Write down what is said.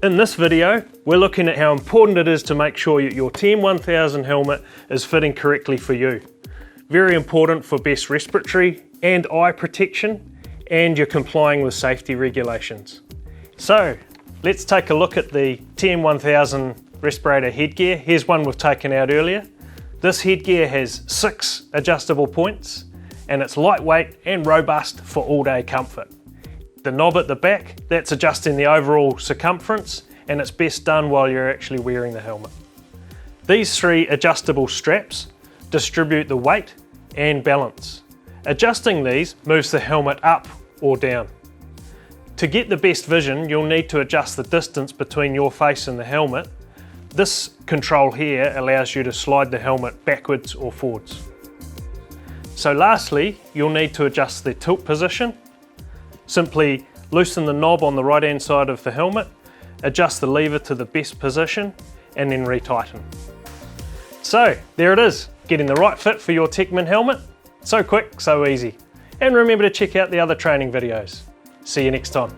In this video, we're looking at how important it is to make sure that your TM1000 helmet is fitting correctly for you. Very important for best respiratory and eye protection, and you're complying with safety regulations. So, let's take a look at the TM1000 Respirator headgear. Here's one we've taken out earlier. This headgear has 6 adjustable points, and it's lightweight and robust for all-day comfort. The knob at the back, that's adjusting the overall circumference, and it's best done while you're actually wearing the helmet. These 3 adjustable straps distribute the weight and balance. Adjusting these moves the helmet up or down. To get the best vision, you'll need to adjust the distance between your face and the helmet. This control here allows you to slide the helmet backwards or forwards. So lastly, you'll need to adjust the tilt position. Simply loosen the knob on the right hand side of the helmet, adjust the lever to the best position, and then retighten. So there it is, getting the right fit for your TECMEN helmet. So quick, so easy. And remember to check out the other training videos. See you next time.